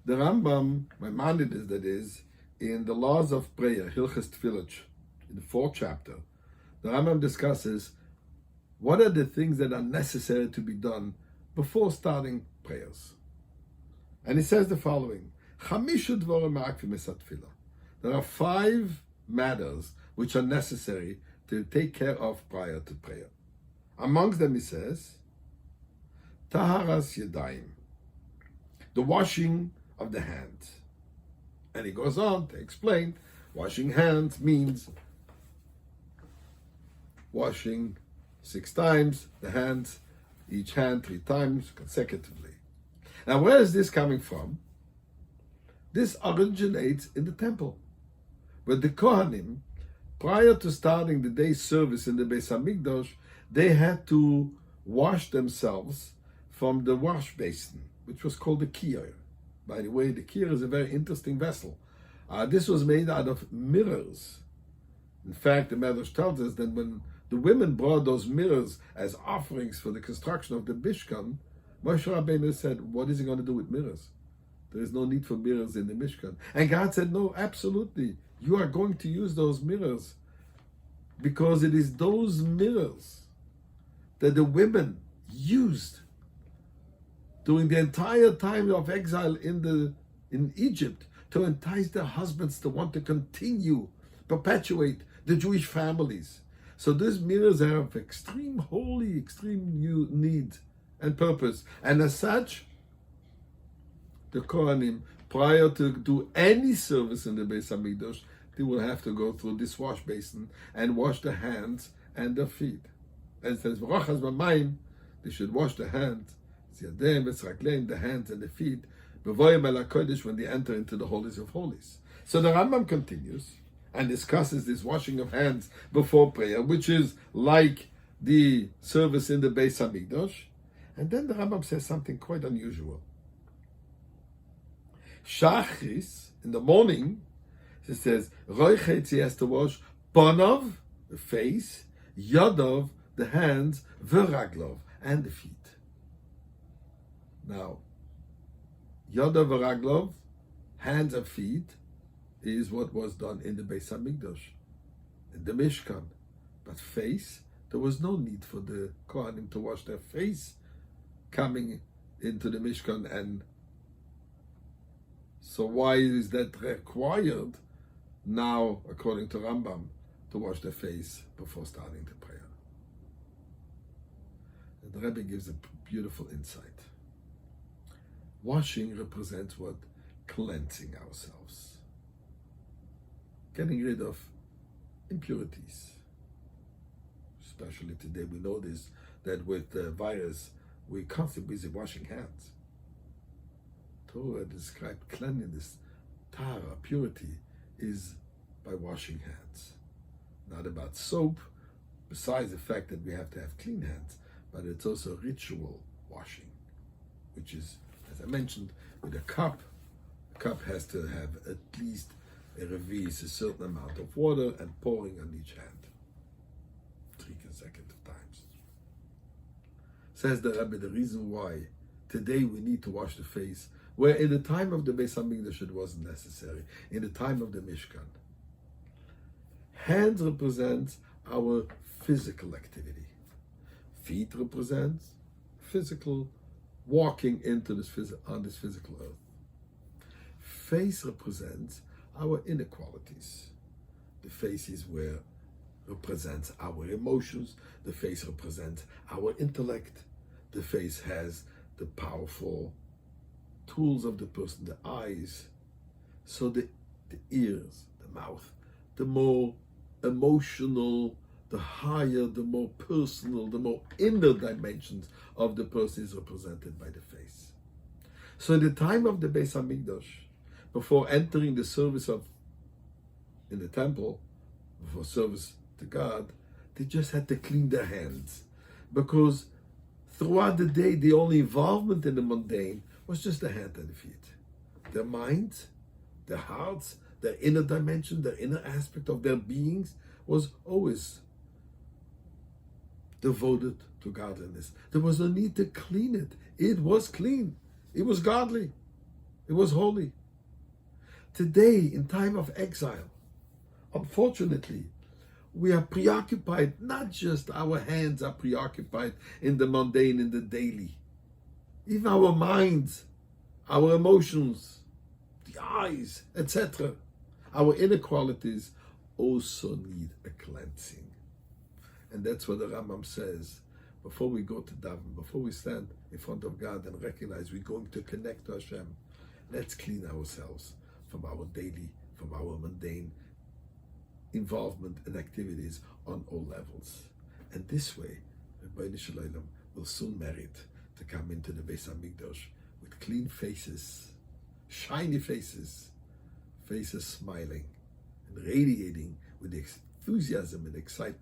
The Rambam, Maimonides that is, in the Laws of Prayer, Hilchas Tefillah, in the 4th chapter, the Rambam discusses what are the things that are necessary to be done before starting prayers. And he says the following: there are 5 matters which are necessary to take care of prior to prayer. Amongst them, he says, Taharas Yadayim, the washing of the hands. And he goes on to explain, washing hands means washing 6 times the hands, each hand 3 times consecutively. Now, where is this coming from? This originates in the temple, where the Kohanim, prior to starting the day's service in the Beis Hamikdash, they had to wash themselves from the wash basin, which was called the kir. By the way, the kir is a very interesting vessel. This was made out of mirrors. In fact, the Medrash tells us that when the women brought those mirrors as offerings for the construction of the Mishkan, Moshe Rabbeinu said, what is he going to do with mirrors? There is no need for mirrors in the Mishkan. And God said, no, absolutely. You are going to use those mirrors because it is those mirrors that the women used during the entire time of exile in Egypt to entice their husbands to want to continue, perpetuate the Jewish families. So these mirrors are of extreme holy, extreme need and purpose. And as such, the Kohanim, prior to do any service in the Beis Hamikdash, they will have to go through this wash basin and wash the hands and their feet. And it says, they should wash the hands, the hands and the feet, when they enter into the holies of holies. So the Rambam continues and discusses this washing of hands before prayer, which is like the service in the Beis Hamikdash. And then the Rambam says something quite unusual. Shachris, in the morning, it says, Roichetzi has to wash Panov, the face, Yodov, the hands, Veraglov, and the feet. Now, Yodov, Veraglov, hands and feet, is what was done in the Beis Hamikdash, in the Mishkan. But face, there was no need for the Kohanim to wash their face coming into the Mishkan. And so why is that required now, according to Rambam, to wash their face before starting the prayer? And the Rebbe gives a beautiful insight. Washing represents what? Cleansing ourselves. Getting rid of impurities. Especially today, we notice that with the virus, we're constantly busy washing hands. Torah described cleanliness, tara, purity, is by washing hands. Not about soap, besides the fact that we have to have clean hands, but it's also ritual washing, which is, as I mentioned, with a cup. The cup has to have at least a revis, a certain amount of water, and pouring on each hand 3 consecutive times. Says the Rebbe, the reason why today we need to wash the face, where in the time of the Beis Hamikdash it wasn't necessary, in the time of the Mishkan. Hands represents our physical activity. Feet represents physical walking into this on this physical earth. Face represents our inequalities. The face is where represents our emotions. The face represents our intellect. The face has the powerful tools of the person, the eyes. So the ears, the mouth, the more emotional, the higher, the more personal, the more inner dimensions of the person is represented by the face. So in the time of the Beis Hamikdash, before entering the service in the temple, before service to God, they just had to clean their hands. Because throughout the day, the only involvement in the mundane was just the hand and the feet. Their minds, their hearts, their inner dimension, their inner aspect of their beings was always devoted to godliness. There was no need to clean it. It was clean. It was godly. It was holy. Today, in time of exile, unfortunately, we are preoccupied, not just our hands are preoccupied in the mundane, in the daily. Even our minds, our emotions, the eyes, etc. Our inequalities also need a cleansing. And that's what the Rambam says. Before we go to daven, before we stand in front of God and recognize we're going to connect to Hashem, let's clean ourselves from our daily, from our mundane involvement and activities on all levels. And this way, Rabbi Zushe will soon merit to come into the Beis HaMikdash with clean faces, shiny faces, faces smiling and radiating with enthusiasm and excitement.